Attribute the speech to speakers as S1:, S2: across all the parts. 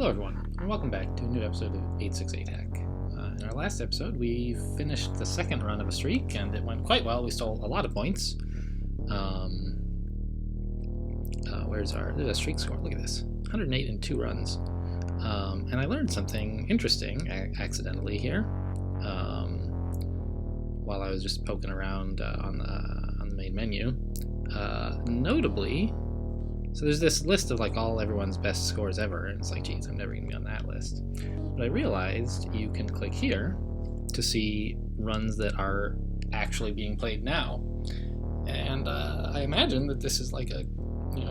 S1: Hello everyone, and welcome back to a new episode of 868 Hack. In our last episode, we finished the second run of a streak, and it went quite well. We stole a lot of points. There's a streak score, look at this. 108 in 2 runs. And I learned something interesting, accidentally here, while I was just poking around on the main menu. Notably, so there's this list of like everyone's best scores ever, and it's like, geez, I'm never gonna be on that list. But I realized you can click here to see runs that are actually being played now, and I imagine that this is like a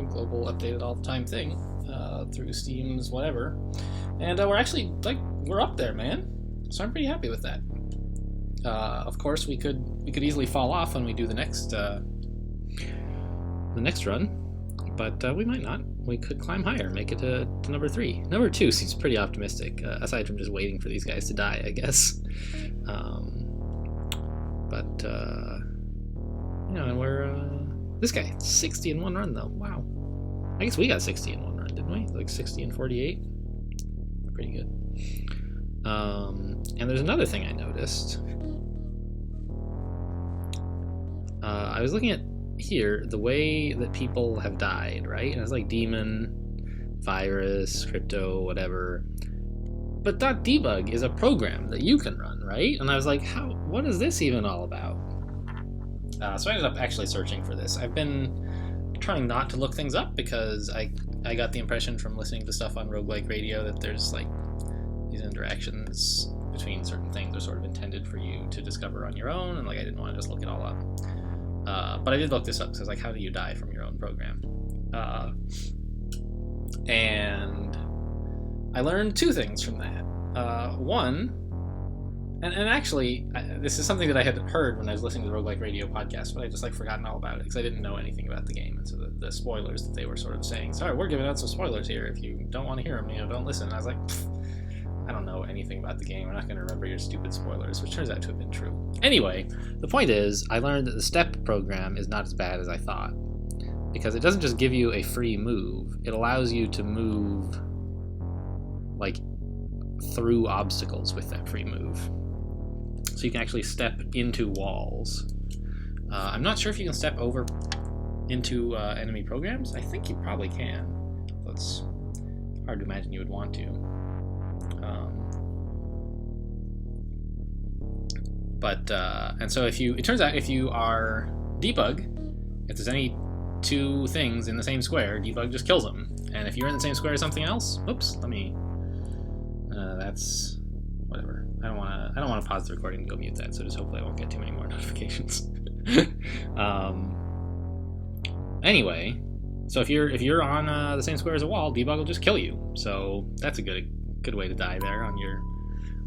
S1: global updated all the time thing through Steam's whatever, and we're actually we're up there, man. So I'm pretty happy with that. Of course, we could easily fall off when we do the next run. But we might not. We could climb higher, make it to number 3. Number 2 seems pretty optimistic, aside from just waiting for these guys to die, I guess. And we're this guy 60 in 1 run though. Wow. I guess we got 60 in 1 run, didn't we? Like 60 and 48. Pretty good. And there's another thing I noticed. I was looking at here the way that people have died, right? And it's like Demon, Virus, Crypto, whatever. But .debug is a program that you can run, right? And I was like, what is this even all about? So I ended up actually searching for this. I've been trying not to look things up because I got the impression from listening to stuff on Roguelike Radio that there's like these interactions between certain things are sort of intended for you to discover on your own, and like I didn't want to just look it all up. But I did look this up because I was like, how do you die from your own program? And I learned 2 things from that. One, and actually, this is something that I had heard when I was listening to the Roguelike Radio podcast, but I just forgotten all about it because I didn't know anything about the game. And so the spoilers that they were sort of saying, sorry, we're giving out some spoilers here. If you don't want to hear them, don't listen. And I was like, I don't know anything about the game. I'm not going to remember your stupid spoilers, which turns out to have been true. Anyway, the point is, I learned that the step program is not as bad as I thought, because it doesn't just give you a free move, it allows you to move through obstacles with that free move. So you can actually step into walls. I'm not sure if you can step over into enemy programs. I think you probably can. It's hard to imagine you would want to. And so it turns out if you are Debug, if there's any 2 things in the same square, Debug just kills them. And if you're in the same square as something else, oops, that's whatever. I don't want to pause the recording and go mute that, so just hopefully I won't get too many more notifications. Anyway, so if you're on the same square as a wall, Debug will just kill you. So that's a good way to die there on your.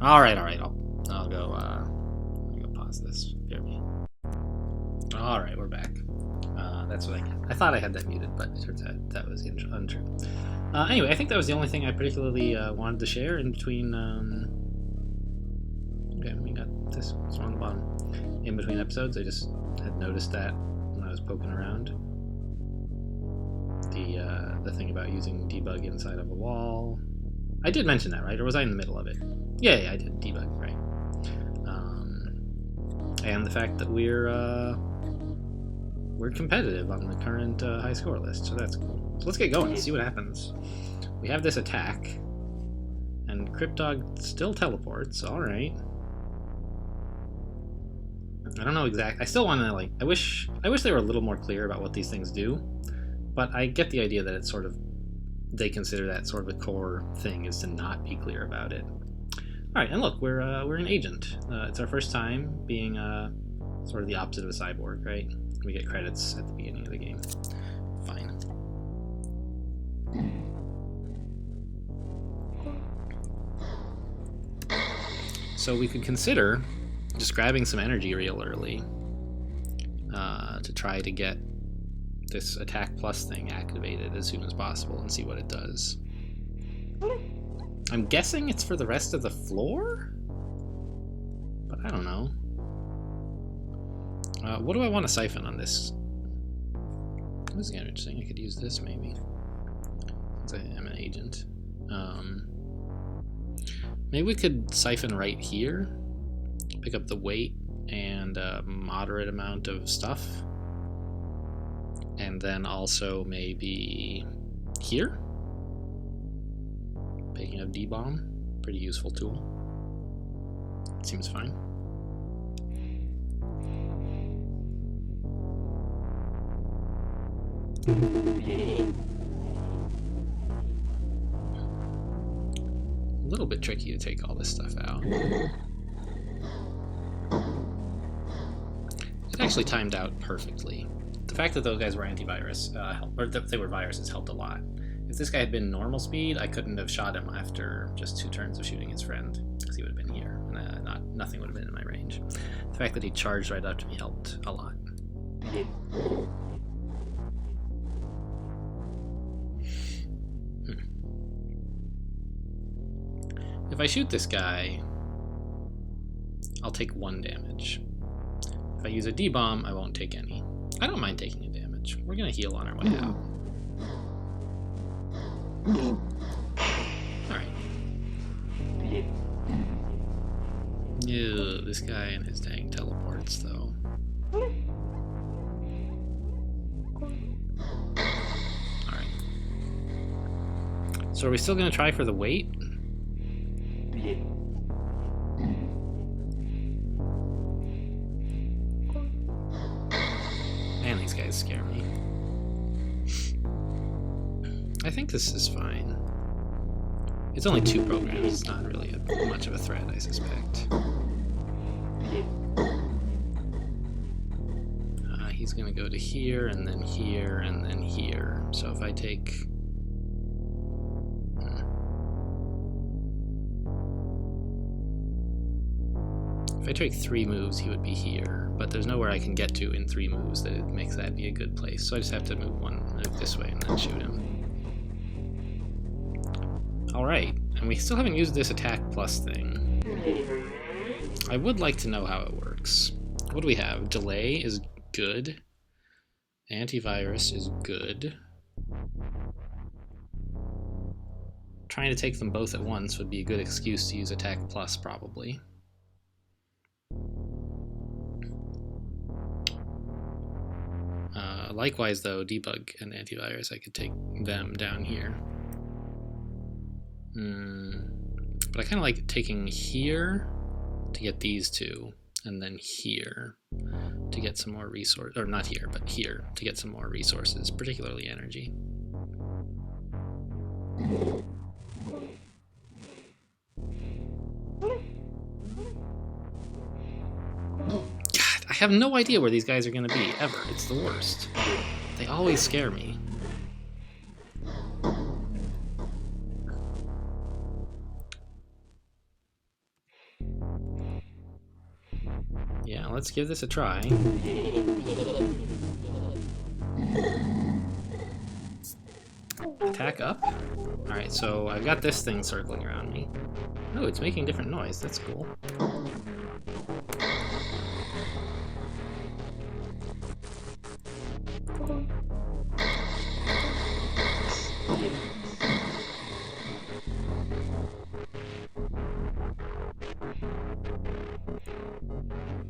S1: All right. I'll go pause this. All right, we're back. That's what I thought I had that muted, but it turns out that was untrue. Anyway, I think that was the only thing I particularly wanted to share in between. Okay, we got this one on the bottom. In between episodes, I just had noticed that when I was poking around. The thing about using debug inside of a wall. I did mention that, right? Or was I in the middle of it? Yeah, I did. Debug, right. And the fact that we're competitive on the current high score list, so that's cool. So let's get going, see what happens. We have this attack, and Cryptog still teleports, alright. I don't know exactly. I still want to I wish they were a little more clear about what these things do, but I get the idea that it's sort of, they consider that sort of a core thing is to not be clear about it. Alright, and look, we're an agent. It's our first time being sort of the opposite of a cyborg, right? We get credits at the beginning of the game. Fine. So we could consider just grabbing some energy real early to try to get this attack plus thing activated as soon as possible and see what it does. I'm guessing it's for the rest of the floor? But I don't know. What do I want to siphon on this? This is kind of interesting. I could use this maybe, since I am an agent. Maybe we could siphon right here, pick up the weight and a moderate amount of stuff, and then also maybe here, picking up D-bomb, pretty useful tool. Seems fine. A little bit tricky to take all this stuff out. It actually timed out perfectly. The fact that those guys were antivirus, or that they were viruses, helped a lot. If this guy had been normal speed, I couldn't have shot him after just 2 turns of shooting his friend, because he would have been here, and nothing would have been in my range. The fact that he charged right up to me helped a lot. If I shoot this guy, I'll take 1 damage. If I use a D-bomb, I won't take any. I don't mind taking a damage. We're gonna heal on our way out. Alright. Ew, this guy and his dang teleports, though. Alright. So are we still gonna try for the weight? Man, these guys scare me. I think this is fine. It's only 2 programs, it's not really much of a threat, I suspect. He's gonna go to here, and then here, and then here. So if I take... If I take 3 moves, he would be here, but there's nowhere I can get to in 3 moves that makes that be a good place. So I just have to move this way and then shoot him. Alright, and we still haven't used this attack plus thing. I would like to know how it works. What do we have? Delay is good. Antivirus is good. Trying to take them both at once would be a good excuse to use attack plus, probably. Likewise, though, debug and antivirus, I could take them down here. But I kind of like taking here to get these 2, and then here to get some more resources, or not here, but here to get some more resources, particularly energy. God, I have no idea where these guys are going to be, ever. It's the worst. They always scare me. Yeah, let's give this a try. Attack up. Alright, so I've got this thing circling around me. Oh, it's making different noise. That's cool.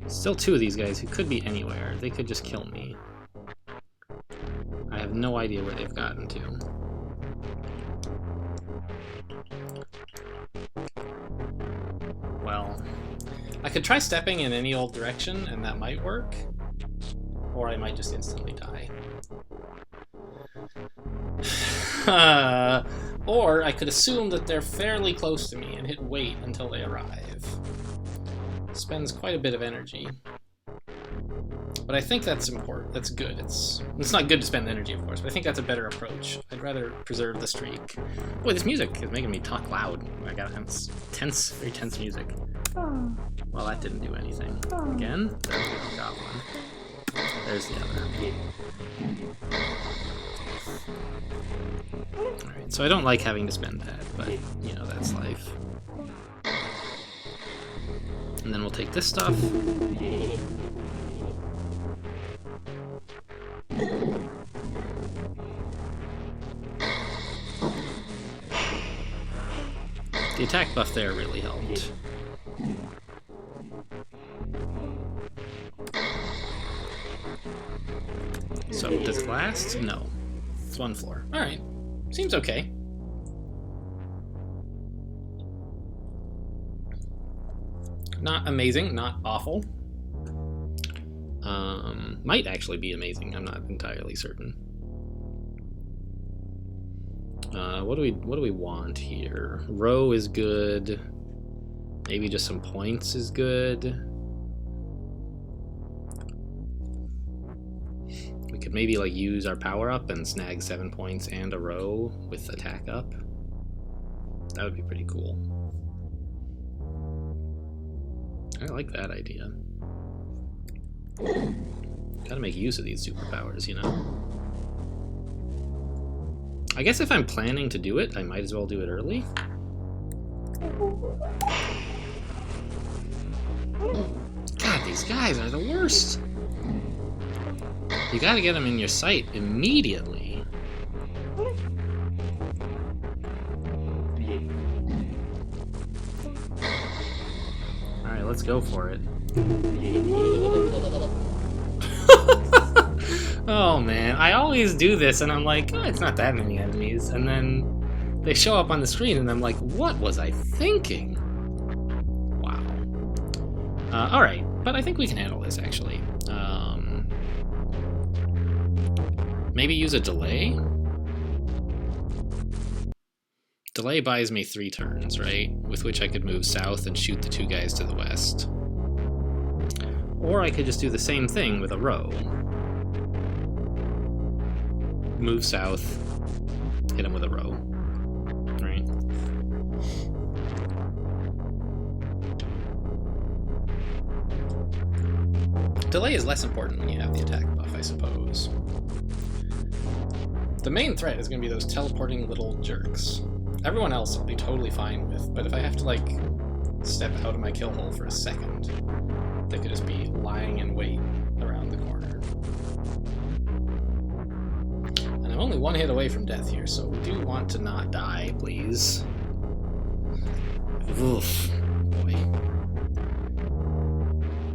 S1: Still 2 of these guys who could be anywhere. They could just kill me. I have no idea where they've gotten to. Well, I could try stepping in any old direction, and that might work. Or I might just instantly die. Or I could assume that they're fairly close to me and hit wait until they arrive. Spends quite a bit of energy. But I think that's important. That's good. It's not good to spend energy, of course, but I think that's a better approach. I'd rather preserve the streak. Boy, this music is making me talk loud. I got tense, very tense music. Well, that didn't do anything. Again? There we go, got one. There's the other. Alright, so I don't like having to spend that, but, you know, that's life. And then we'll take this stuff. The attack buff there really helped. So, does it last? No. It's one floor. Alright. Seems okay. Not amazing, not awful. Might actually be amazing, I'm not entirely certain. What do we want here? Row is good. Maybe just some points is good. We could maybe like use our power up and snag 7 points and a row with attack up. That would be pretty cool. I like that idea. Gotta make use of these superpowers, you know? I guess if I'm planning to do it, I might as well do it early. God, these guys are the worst. You gotta get them in your sight immediately. Alright, let's go for it. Oh man, I always do this and I'm like, oh, it's not that many enemies, and then they show up on the screen and I'm like, what was I thinking? Wow. Alright, but I think we can handle this actually. Maybe use a delay? Delay buys me 3 turns, right? With which I could move south and shoot the 2 guys to the west. Or I could just do the same thing with a row. Move south, hit him with a row, right? Delay is less important when you have the attack buff, I suppose. The main threat is going to be those teleporting little jerks. Everyone else I'll be totally fine with, but if I have to, like, step out of my kill hole for a second, they could just be lying in wait around the corner. And I'm only 1 hit away from death here, so we do want to not die, please. Oof. Boy.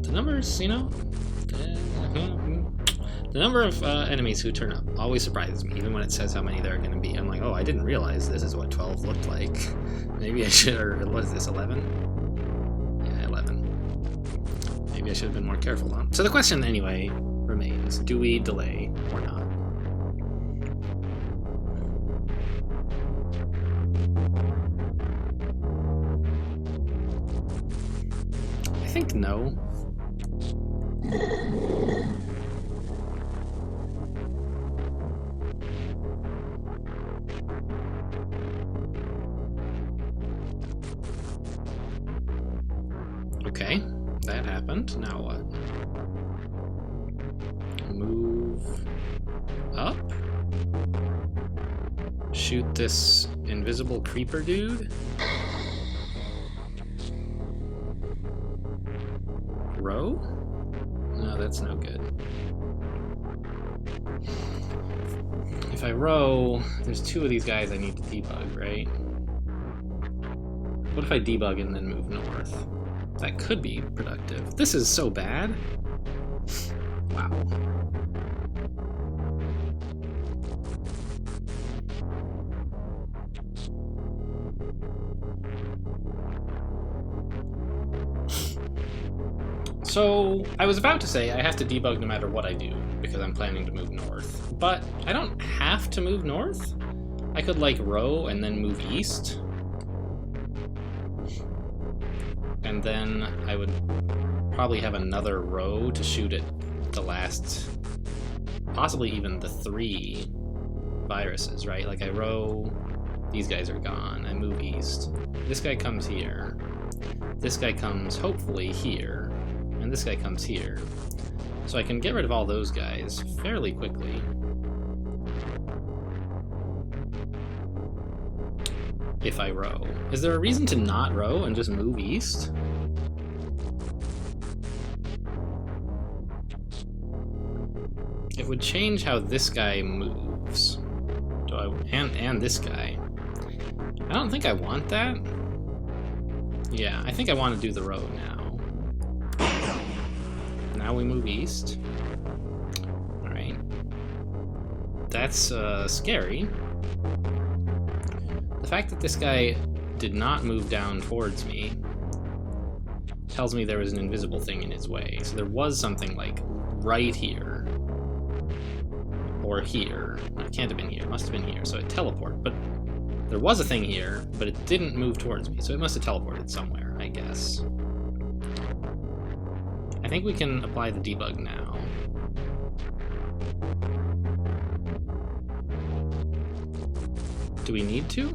S1: The numbers, you know... The number of enemies who turn up always surprises me, even when it says how many there are going to be. I'm like, oh, I didn't realize this is what 12 looked like. Maybe I should, or what is this, 11? Yeah, 11. Maybe I should have been more careful, huh? So the question, anyway, remains, do we delay or not? I think no. Okay, that happened. Now what? Move up? Shoot this invisible creeper dude? Row? No, that's no good. If I row, there's 2 of these guys I need to debug, right? What if I debug and then move north? That could be productive. This is so bad. Wow. So, I was about to say I have to debug no matter what I do, because I'm planning to move north. But I don't have to move north. I could, like, row and then move east. And then I would probably have another row to shoot at the last, possibly even the 3 viruses, right? Like I row, these guys are gone, I move east. This guy comes here. This guy comes, hopefully, here. And this guy comes here. So I can get rid of all those guys fairly quickly. If I row. Is there a reason to not row and just move east? It would change how this guy moves. And this guy. I don't think I want that. Yeah, I think I want to do the road now. Now we move east. Alright. That's scary. The fact that this guy did not move down towards me tells me there was an invisible thing in his way. So there was something like right here. Or here. It can't have been here. It must have been here. So it teleported. But there was a thing here, but it didn't move towards me. So it must have teleported somewhere, I guess. I think we can apply the debug now. Do we need to?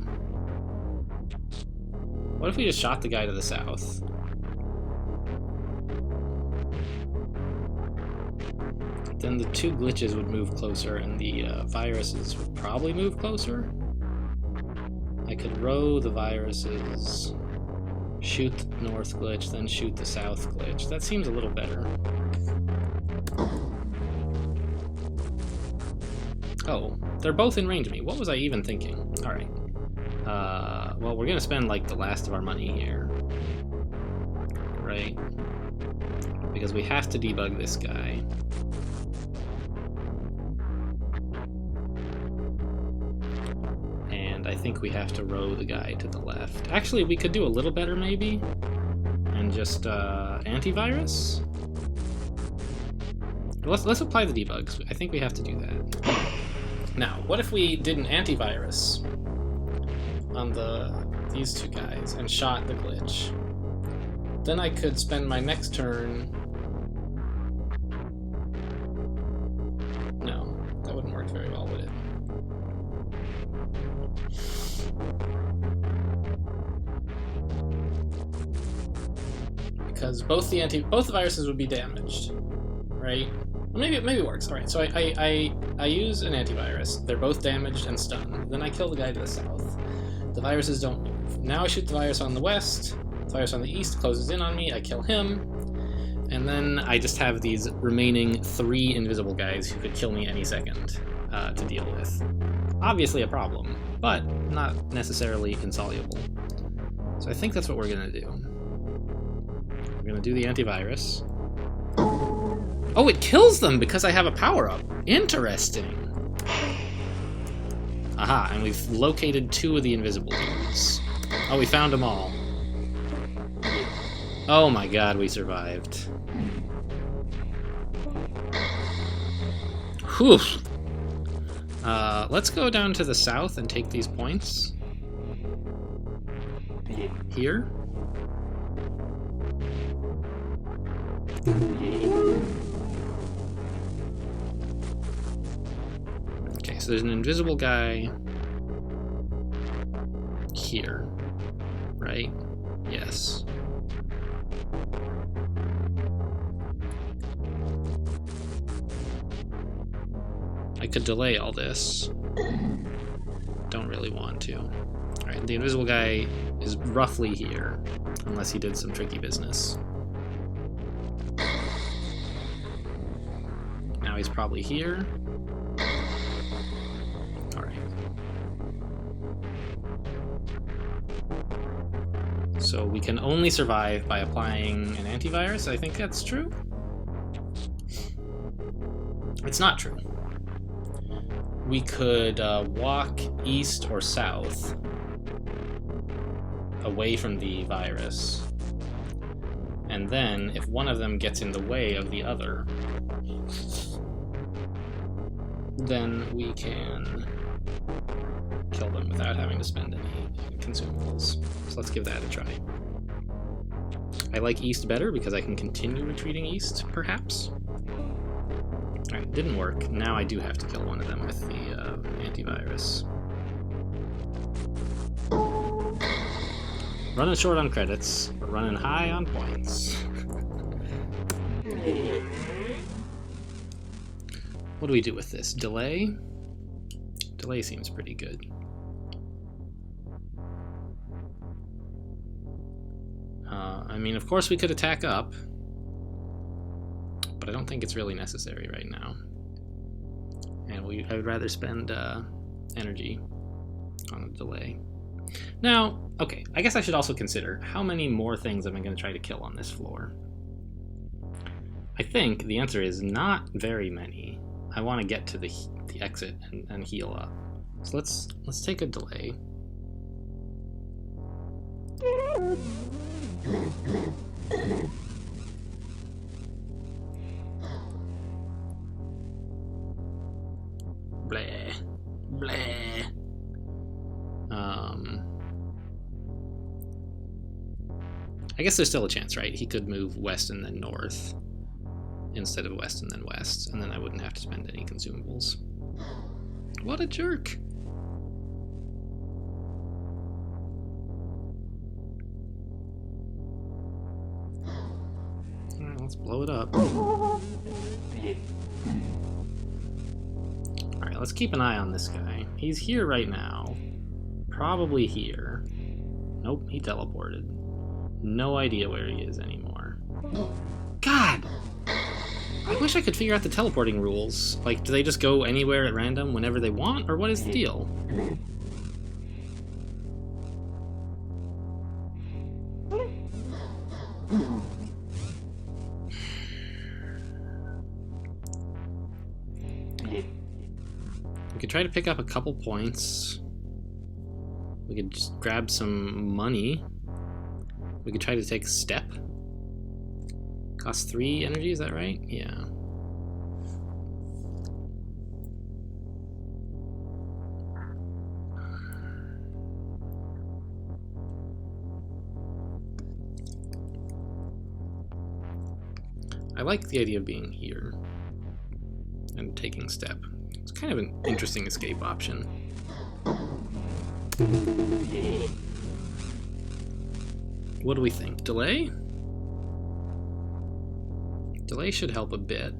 S1: What if we just shot the guy to the south? Then the two glitches would move closer and the viruses would probably move closer. I could row the viruses, shoot the north glitch, then shoot the south glitch. That seems a little better. Oh, they're both in range of me. What was I even thinking? Alright. Well, we're gonna spend, like, the last of our money here. Right? Because we have to debug this guy. And I think we have to row the guy to the left. Actually, we could do a little better, maybe? And just, antivirus? Let's apply the debugs. I think we have to do that. Now, what if we did an antivirus on these two guys and shot the glitch? Then I could spend my next turn... No, that wouldn't work very well, would it? Because both the viruses would be damaged, right? Maybe it works. All right, so I use an antivirus. They're both damaged and stunned. Then I kill the guy to the south. The viruses don't move. Now I shoot the virus on the west. The virus on the east closes in on me. I kill him. And then I just have these remaining 3 invisible guys who could kill me any second to deal with. Obviously a problem, but not necessarily insoluble. So I think that's what we're going to do. We're going to do the antivirus. Oh, it kills them because I have a power-up. Interesting. Aha, and we've located 2 of the invisible dudes. Oh, we found them all. Oh my god, we survived. Whew. Let's go down to the south and take these points. Here. Okay, so there's an invisible guy here, right? Yes. I could delay all this. Don't really want to. Alright, the invisible guy is roughly here, unless he did some tricky business. Now he's probably here. Alright. So we can only survive by applying an antivirus. I think that's true. It's not true. We could walk east or south away from the virus. And then, if one of them gets in the way of the other, then we can kill them without having to spend any consumables. So let's give that a try. I like east better because I can continue retreating east, perhaps. Alright, didn't work. Now I do have to kill one of them with the antivirus. Running short on credits, but running high on points. What do we do with this? Delay? Delay seems pretty good. I mean, of course we could attack up, but I don't think it's really necessary right now. And I would rather spend energy on the delay. Now, okay, I guess I should also consider how many more things am I going to try to kill on this floor. I think the answer is not very many. I want to get to the exit and heal up. So let's take a delay. Bleh. Bleh. I guess there's still a chance, right? He could move west and then north instead of west and then west, and then I wouldn't have to spend any consumables. What a jerk! Alright, let's blow it up. Alright, let's keep an eye on this guy. He's here right now. Probably here. Nope, he teleported. No idea where he is anymore. God! I wish I could figure out the teleporting rules. Like, do they just go anywhere at random whenever they want, or what is the deal? We could try to pick up a couple points. We could just grab some money. We could try to take a step. Costs 3 energy, is that right? Yeah. I like the idea of being here and taking step. It's kind of an interesting escape option. What do we think? Delay? Delay should help a bit.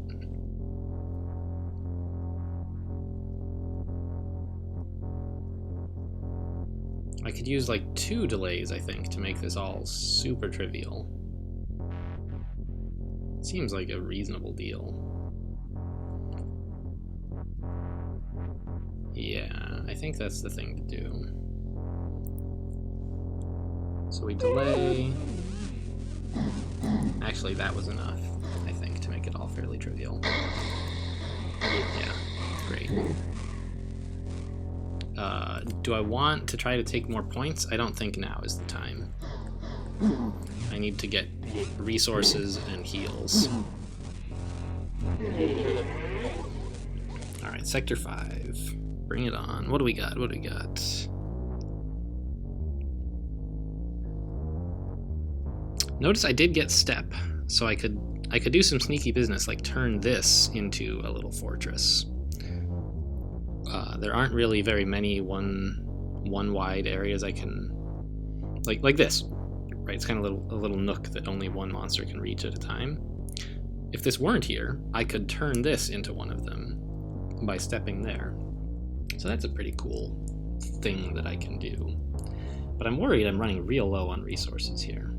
S1: I could use like 2 delays, I think, to make this all super trivial. Seems like a reasonable deal. Yeah, I think that's the thing to do. So we delay. Actually, that was enough, I think, to make it all fairly trivial. Yeah, great. Do I want to try to take more points? I don't think now is the time. I need to get resources and heals. Alright, Sector 5. Bring it on. What do we got? What do we got? Notice I did get step, so I could do some sneaky business, like turn this into a little fortress. There aren't really very many one wide areas I can, like this, right? It's kind of a little nook that only one monster can reach at a time. If this weren't here, I could turn this into one of them by stepping there. So that's a pretty cool thing that I can do. But I'm worried I'm running real low on resources here.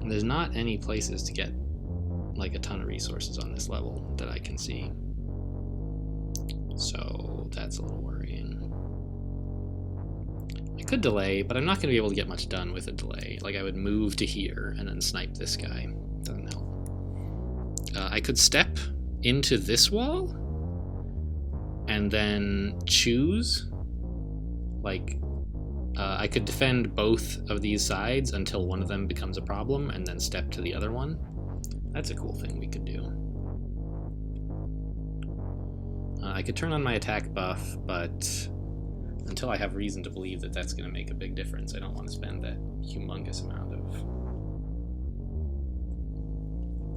S1: And there's not any places to get like a ton of resources on this level that I can see. So that's a little worrying. I could delay, but I'm not going to be able to get much done with a delay. Like I would move to here and then snipe this guy. Doesn't help. I could step into this wall and then choose, like, I could defend both of these sides until one of them becomes a problem and then step to the other one. That's a cool thing we could do. I could turn on my attack buff, but until I have reason to believe that that's going to make a big difference, I don't want to spend that humongous amount of...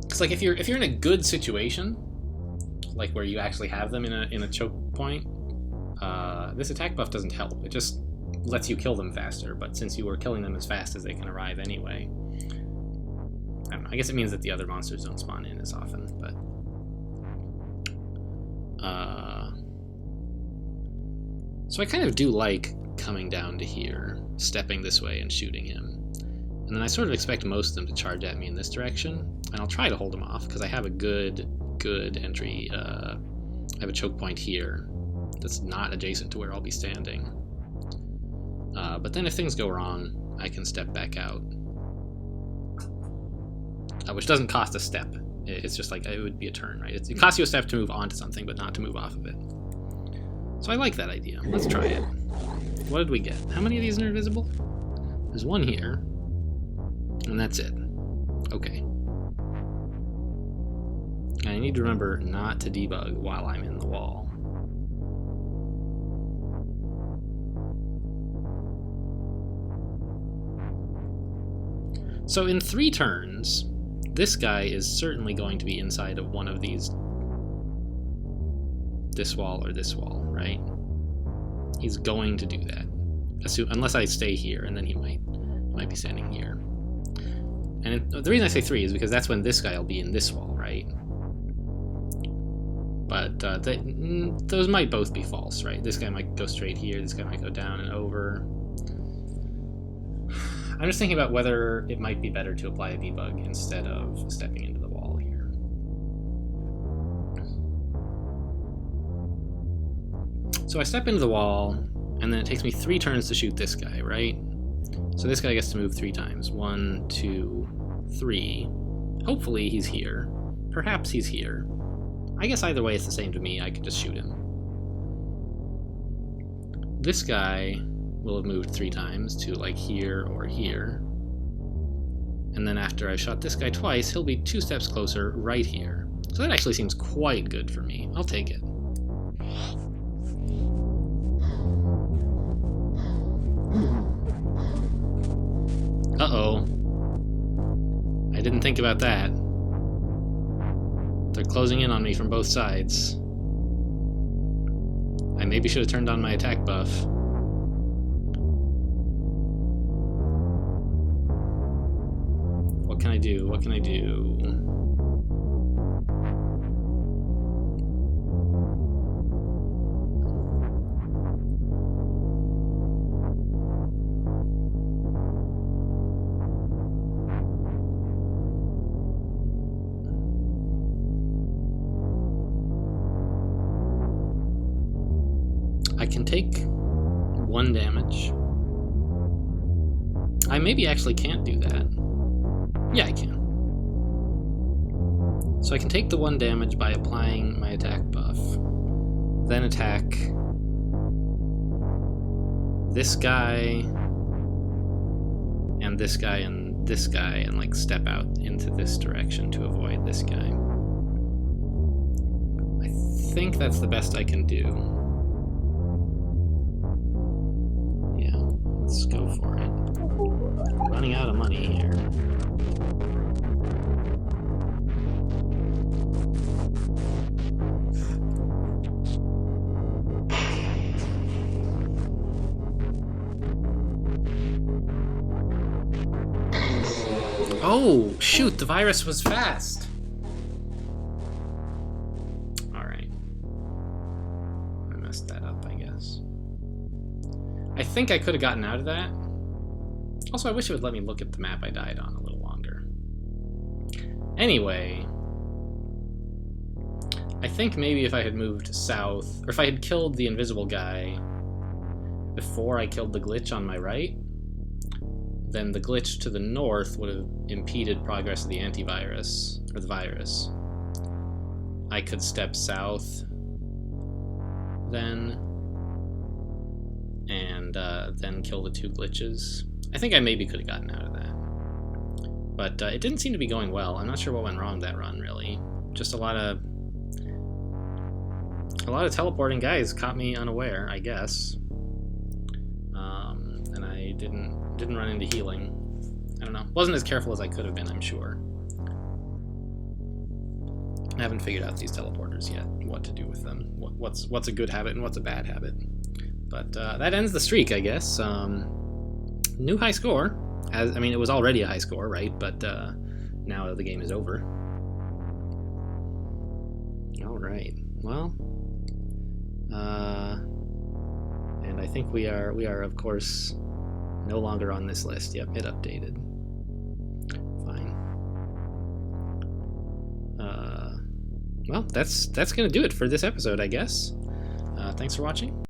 S1: Because like if you're in a good situation, like where you actually have them in a choke point, this attack buff doesn't help. It just lets you kill them faster, but since you were killing them as fast as they can arrive anyway, I don't know. I guess it means that the other monsters don't spawn in as often, but... So I kind of do like coming down to here, stepping this way and shooting him. And then I sort of expect most of them to charge at me in this direction, and I'll try to hold them off, because I have a good entry. I have a choke point here that's not adjacent to where I'll be standing. But then if things go wrong, I can step back out. Which doesn't cost a step. It's just like, it would be a turn, right? It costs you a step to move onto something, but not to move off of it. So I like that idea. Let's try it. What did we get? How many of these are invisible? There's one here. And that's it. Okay. I need to remember not to debug while I'm in the wall. So in 3 turns, this guy is certainly going to be inside of one of these, this wall or this wall, right? He's going to do that, unless I stay here, and then he might be standing here. And the reason I say 3 is because that's when this guy will be in this wall, right? But those might both be false, right? This guy might go straight here, this guy might go down and over. I'm just thinking about whether it might be better to apply a debug instead of stepping into the wall here. So I step into the wall, and then it takes me 3 turns to shoot this guy, right? So this guy gets to move 3 times. 1, 2, 3. Hopefully he's here. Perhaps he's here. I guess either way it's the same to me. I could just shoot him. This guy will have moved 3 times to like here or here. And then after I shot this guy twice, he'll be 2 steps closer right here. So that actually seems quite good for me. I'll take it. Uh-oh. I didn't think about that. They're closing in on me from both sides. I maybe should have turned on my attack buff. What can I do? What can I do? I can take 1 damage. I maybe actually can't do that. Yeah, I can. So I can take the 1 damage by applying my attack buff. Then attack this guy, and this guy, and this guy, and like step out into this direction to avoid this guy. I think that's the best I can do. Let's go for it. Running out of money here. Oh, shoot, the virus was fast. Alright. I messed that up, I guess. I think I could have gotten out of that. Also, I wish it would let me look at the map I died on a little longer. Anyway, I think maybe if I had moved south, or if I had killed the invisible guy before I killed the glitch on my right, then the glitch to the north would have impeded progress of the antivirus, or the virus. I could step south then, and then kill the 2 glitches. I think I maybe could have gotten out of that. But it didn't seem to be going well. I'm not sure what went wrong that run, really. Just a lot of teleporting guys caught me unaware, I guess. And I didn't run into healing. I don't know. Wasn't as careful as I could have been, I'm sure. I haven't figured out these teleporters yet, what to do with them. What's a good habit and what's a bad habit. But that ends the streak, I guess. New high score. I mean, it was already a high score, right? But now the game is over. All right. Well, and I think we are of course no longer on this list. Yep, it updated. Fine. Well, that's gonna do it for this episode, I guess. Thanks for watching.